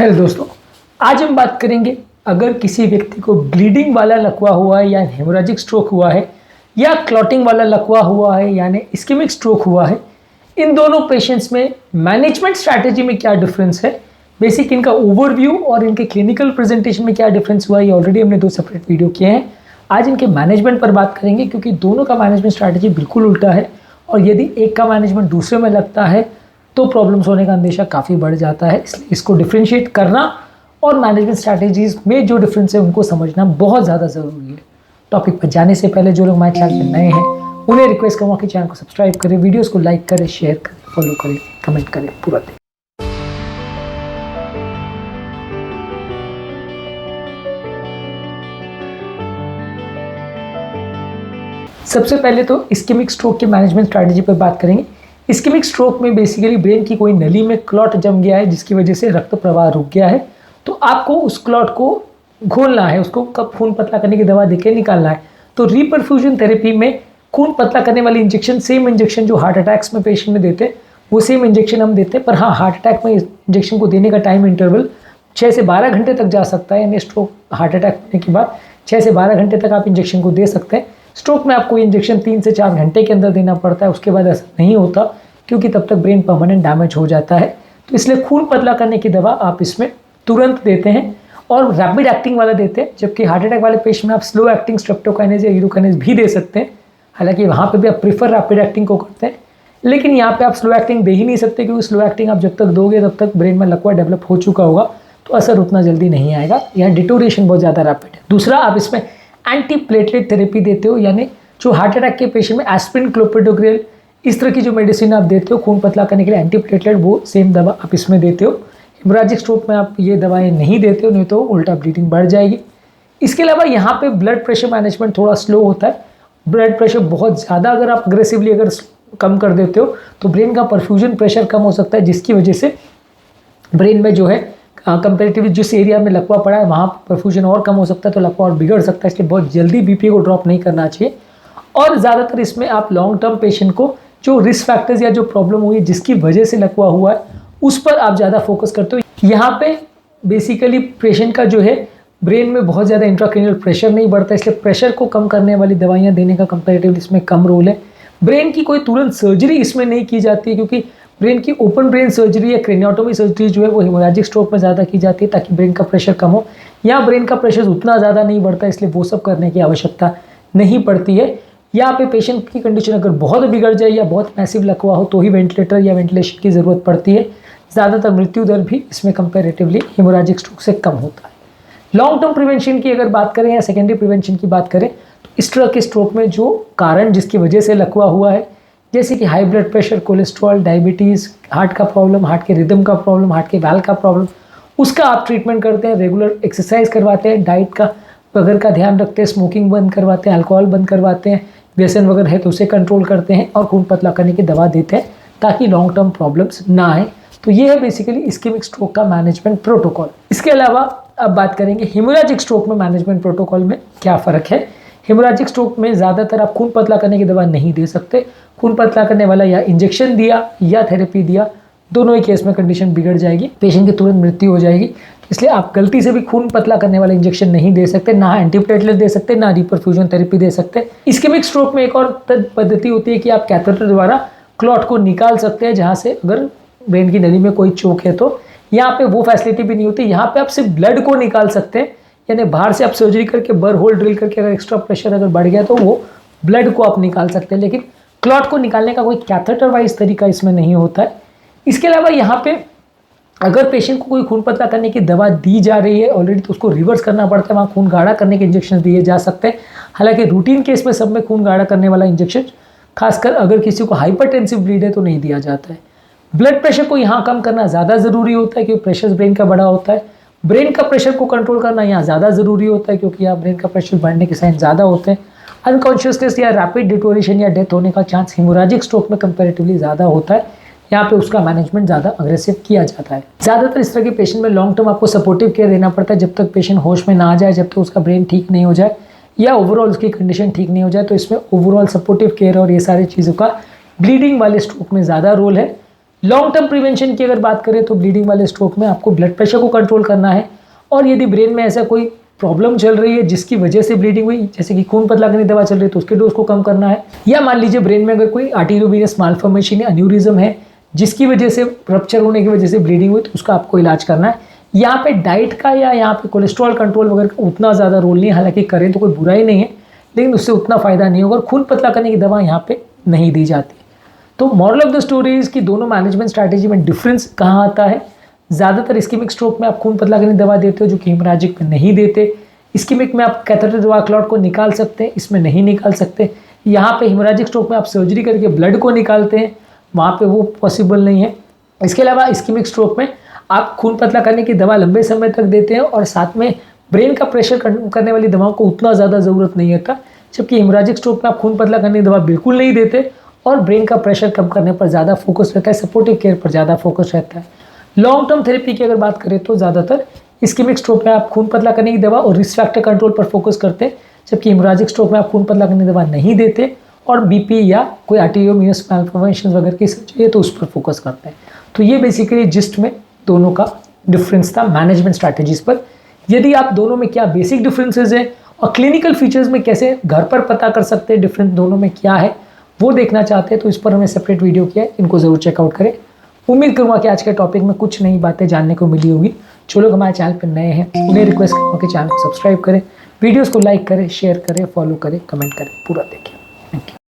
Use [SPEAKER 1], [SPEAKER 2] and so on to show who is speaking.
[SPEAKER 1] Hello दोस्तों, आज हम बात करेंगे अगर किसी व्यक्ति को ब्लीडिंग वाला लकवा हुआ है या हेमोरेजिक स्ट्रोक हुआ है या क्लॉटिंग वाला लकवा हुआ है यानी इस्केमिक स्ट्रोक हुआ है, इन दोनों पेशेंट्स में मैनेजमेंट स्ट्रैटेजी में क्या डिफरेंस है, बेसिक इनका ओवरव्यू और इनके क्लिनिकल प्रेजेंटेशन में क्या डिफरेंस हुआ है, ये ऑलरेडी हमने 2 सेपरेट वीडियो किए हैं। आज इनके मैनेजमेंट पर बात करेंगे क्योंकि दोनों का मैनेजमेंट स्ट्रैटेजी बिल्कुल उल्टा है और यदि एक का मैनेजमेंट दूसरे में लगता है तो प्रॉब्लम्स होने का अंदेशा काफ़ी बढ़ जाता है। इसलिए इसको डिफरेंशिएट करना और मैनेजमेंट स्ट्रैटेजीज में जो डिफरेंस है उनको समझना बहुत ज़्यादा ज़रूरी है। टॉपिक पर जाने से पहले जो लोग हमारे चैनल पर नए हैं उन्हें रिक्वेस्ट करूँगा कि चैनल को सब्सक्राइब करें, वीडियोस को लाइक करें, शेयर करें, फॉलो करें, कमेंट करें, पूरा दें। सबसे पहले तो इस्केमिक स्ट्रोक के मैनेजमेंट स्ट्रैटेजी पर बात करेंगे। इस्केमिक स्ट्रोक में बेसिकली ब्रेन की कोई नली में क्लॉट जम गया है जिसकी वजह से रक्त प्रवाह रुक गया है, तो आपको उस क्लॉट को घोलना है, उसको कब खून पतला करने की दवा देके निकालना है। तो रीपरफ्यूजन थेरेपी में खून पतला करने वाली इंजेक्शन सेम इंजेक्शन जो हार्ट अटैक्स में पेशेंट में देते हैं वो सेम इंजेक्शन हम देते हैं, पर हाँ, हार्ट अटैक में इंजेक्शन को देने का टाइम इंटरवल 6 से 12 घंटे तक जा सकता है। यानी स्ट्रोक हार्ट अटैक होने के बाद 6 से 12 घंटे तक आप इंजेक्शन को दे सकते हैं। स्ट्रोक में आपको इंजेक्शन 3 से 4 घंटे के अंदर देना पड़ता है, उसके बाद ऐसा नहीं होता क्योंकि तब तक ब्रेन परमानेंट डैमेज हो जाता है। तो इसलिए खून पतला करने की दवा आप इसमें तुरंत देते हैं और रैपिड एक्टिंग वाला देते हैं, जबकि हार्ट अटैक वाले पेशेंट में आप स्लो एक्टिंग स्ट्रेप्टोकाइनेज या यूरोकाइनेज भी दे सकते हैं। हालांकि वहाँ पे भी आप प्रीफर रैपिड एक्टिंग को करते हैं, लेकिन यहाँ पे आप स्लो एक्टिंग दे ही नहीं सकते क्योंकि स्लो एक्टिंग आप जब तक दोगे तब तक ब्रेन में लकवा डेवलप हो चुका होगा, तो असर उतना जल्दी नहीं आएगा। यहाँ डिटोरेशन बहुत ज़्यादा रैपिड है। दूसरा, आप इसमें एंटी प्लेटलेट थेरेपी देते हो, यानी जो हार्ट अटैक के पेशेंट में एस्पिरिन, क्लोपिडोग्रेल इस तरह की जो मेडिसिन आप देते हो खून पतला करने के लिए एंटी प्लेटलेट, वो सेम दवा आप इसमें देते हो। हेमोरेजिक स्ट्रोक में आप ये दवाएं नहीं देते हो, नहीं तो उल्टा ब्लीडिंग बढ़ जाएगी। इसके अलावा यहाँ पे ब्लड प्रेशर मैनेजमेंट थोड़ा स्लो होता है। ब्लड प्रेशर बहुत ज़्यादा अगर आप अग्रेसिवली अगर कम कर देते हो तो ब्रेन का परफ्यूजन प्रेशर कम हो सकता है, जिसकी वजह से ब्रेन में जो है कंपेरेटिवली जिस एरिया में लकवा पड़ा है वहाँ परफ्यूजन और कम हो सकता है, तो लकवा और बिगड़ सकता है। इसलिए बहुत जल्दी बीपी को ड्रॉप नहीं करना चाहिए। और ज़्यादातर इसमें आप लॉन्ग टर्म पेशेंट को जो रिस्क फैक्टर्स या जो प्रॉब्लम हुई है जिसकी वजह से लकवा हुआ है उस पर आप ज़्यादा फोकस करते हो। यहाँ पे बेसिकली पेशेंट का जो है ब्रेन में बहुत ज़्यादा इंट्राक्रैनियल प्रेशर नहीं बढ़ता, इसलिए प्रेशर को कम करने वाली दवाइयाँ देने का कंपैरेटिवली इसमें कम रोल है। ब्रेन की कोई तुरंत सर्जरी इसमें नहीं की जाती है क्योंकि ब्रेन की ओपन ब्रेन सर्जरी या क्रेनियोटोमी सर्जरी जो है वो हेमोरेजिक स्ट्रोक में ज़्यादा की जाती है ताकि ब्रेन का प्रेशर कम हो। यहाँ ब्रेन का प्रेशर उतना ज़्यादा नहीं बढ़ता, इसलिए वो सब करने की आवश्यकता नहीं पड़ती है। यहाँ पे पेशेंट की कंडीशन अगर बहुत बिगड़ जाए या बहुत मैसिव लकवा हो तो ही वेंटिलेटर या वेंटिलेशन की ज़रूरत पड़ती है। ज़्यादातर मृत्यु दर भी इसमें कंपैरेटिवली हेमोरेजिक स्ट्रोक से कम होता है। लॉन्ग टर्म प्रिवेंशन की अगर बात करें या सेकेंडरी प्रिवेंशन की बात करें तो इस तरह के स्ट्रोक में जो कारण जिसकी वजह से लकवा हुआ है, जैसे कि high blood pressure, cholesterol, diabetes, heart का प्रॉब्लम, हार्ट के रिदम का प्रॉब्लम, हार्ट के वाल्व का प्रॉब्लम, उसका आप ट्रीटमेंट करते हैं, रेगुलर एक्सरसाइज करवाते हैं, डाइट का वगैरह का ध्यान रखते हैं, स्मोकिंग बंद करवाते हैं, अल्कोहल बंद करवाते हैं, व्यसन वगैरह है तो उसे कंट्रोल करते हैं और खून पतला करने की दवा देते हैं ताकि लॉन्ग टर्म प्रॉब्लम्स ना आए। तो ये है बेसिकली इस्केमिक स्ट्रोक का मैनेजमेंट प्रोटोकॉल। इसके अलावा अब बात करेंगे हेमोरेजिक स्ट्रोक में मैनेजमेंट प्रोटोकॉल में क्या फ़र्क है। हेमोरेजिक स्ट्रोक में ज़्यादातर आप खून पतला करने की दवा नहीं दे सकते। खून पतला करने वाला या इंजेक्शन दिया या थेरेपी दिया, दोनों ही केस में कंडीशन बिगड़ जाएगी, पेशेंट की तुरंत मृत्यु हो जाएगी। इसलिए आप गलती से भी खून पतला करने वाला इंजेक्शन नहीं दे सकते, ना एंटीप्लेटलेट दे सकते, ना रिपरफ्यूजन थेरेपी दे सकते। इस्केमिक स्ट्रोक में एक और पद्धति होती है कि आप कैथेटर द्वारा क्लॉट को निकाल सकते हैं जहाँ से अगर ब्रेन की नली में कोई चोक है तो। यहाँ पे वो फैसिलिटी भी नहीं होती। यहाँ पे आप सिर्फ ब्लड को निकाल सकते हैं, यानी बाहर से आप सर्जरी करके बर होल ड्रिल करके अगर एक्स्ट्रा प्रेशर अगर बढ़ गया तो वो ब्लड को आप निकाल सकते हैं, लेकिन क्लॉट को निकालने का कोई कैथेटर वाइज तरीका इसमें नहीं होता है। इसके अलावा यहाँ पे अगर पेशेंट को कोई खून पतला करने की दवा दी जा रही है ऑलरेडी तो उसको रिवर्स करना पड़ता है, वहाँ खून गाढ़ा करने के इंजेक्शन दिए जा सकते हैं। हालांकि रूटीन केस में सब में खून गाढ़ा करने वाला इंजेक्शन खासकर अगर किसी को हाइपरटेंसिव ब्लीड है तो नहीं दिया जाता है। ब्लड प्रेशर को यहाँ कम करना ज़्यादा ज़रूरी होता है क्योंकि प्रेशर ब्रेन का बड़ा होता है। ब्रेन का प्रेशर को कंट्रोल करना यहाँ ज़्यादा ज़रूरी होता है क्योंकि यहाँ ब्रेन का प्रेशर बढ़ने के साइन ज़्यादा होते हैं। अनकॉन्शियसनेस या रैपिड डिटोरेशन या डेथ होने का चांस हेमोरेजिक स्ट्रोक में कंपैरेटिवली ज़्यादा होता है। यहाँ पे उसका मैनेजमेंट ज़्यादा अग्रेसिव किया जाता है। ज़्यादातर इस तरह के पेशेंट में लॉन्ग टर्म आपको सपोर्टिव केयर देना पड़ता है जब तक पेशेंट होश में ना आ जाए, जब तक उसका ब्रेन ठीक नहीं हो जाए या ओवरऑल उसकी कंडीशन ठीक नहीं हो जाए। तो इसमें ओवरऑल सपोर्टिव केयर और ये सारी चीज़ों का ब्लीडिंग वाले स्ट्रोक में ज़्यादा रोल है। लॉन्ग टर्म प्रिवेंशन की अगर बात करें तो ब्लीडिंग वाले स्ट्रोक में आपको ब्लड प्रेशर को कंट्रोल करना है, और यदि ब्रेन में ऐसा कोई प्रॉब्लम चल रही है जिसकी वजह से ब्लीडिंग हुई, जैसे कि खून पतला करने की दवा चल रही है तो उसके डोज को कम करना है, या मान लीजिए ब्रेन में अगर कोई आर्टेरियोवेनस मालफॉर्मेशन या एन्यूरिज्म है जिसकी वजह से रप्चर होने की वजह से ब्लीडिंग हुई तो उसका आपको इलाज करना है। यहाँ पे डाइट का या यहाँ पे कोलेस्ट्रॉल कंट्रोल वगैरह का उतना ज़्यादा रोल नहीं है, हालांकि करें तो कोई बुरा ही नहीं है, लेकिन उससे उतना फ़ायदा नहीं होगा और खून पतला करने की दवा यहाँ पे नहीं दी जाती। तो moral of the story is कि दोनों मैनेजमेंट स्ट्रैटेजी में डिफरेंस कहाँ आता है। ज़्यादातर इस्कीमिक स्ट्रोक में आप खून पतला करने की दवा देते हो जो कि हेमोरेजिक में नहीं देते। इस्कीमिक में आप कैथेटर दवा क्लॉट को निकाल सकते हैं, इसमें नहीं निकाल सकते। यहाँ पे हेमोरेजिक स्ट्रोक में आप सर्जरी करके ब्लड को निकालते हैं, वहाँ पे वो पॉसिबल नहीं है। इसके अलावा इस्कीमिक स्ट्रोक में आप खून पतला करने की दवा लंबे समय तक देते हैं और साथ में ब्रेन का प्रेशर कम करने वाली दवाओं को उतना ज़्यादा ज़रूरत नहीं होता, जबकि हेमोरेजिक स्ट्रोक में आप खून पतला करने की दवा बिल्कुल नहीं देते और ब्रेन का प्रेशर कम करने पर ज़्यादा फोकस रहता है, सपोर्टिव केयर पर ज़्यादा फोकस रहता है। लॉन्ग टर्म थेरेपी की अगर बात करें तो ज़्यादातर इस्कीमिक स्ट्रोक में आप खून पतला करने की दवा और रिस्क फैक्टर कंट्रोल पर फोकस करते हैं, जबकि हेमोरेजिक स्ट्रोक में आप खून पतला करने की दवा नहीं देते और बीपी या कोई आर्टेरियोवेनस मालफॉर्मेशन वगैरह की सर्जरी है तो उस पर फोकस करते हैं। तो ये बेसिकली जिस्ट में दोनों का डिफरेंस था मैनेजमेंट स्ट्रैटेजीज पर। यदि आप दोनों में क्या बेसिक डिफरेंसेस हैं और क्लिनिकल फीचर्स में कैसे घर पर पता कर सकते हैं डिफरेंस दोनों में क्या है वो देखना चाहते हैं तो इस पर हमने सेपरेट वीडियो किया है, इनको ज़रूर चेकआउट करें। उम्मीद करूँगा कि आज के टॉपिक में कुछ नई बातें जानने को मिली होगी। जो लोग हमारे चैनल पर नए हैं उन्हें रिक्वेस्ट करूँगा कि चैनल को सब्सक्राइब करें, वीडियोज़ को लाइक करें, शेयर करें, फॉलो करें, कमेंट करें, पूरा देखें। Thank you.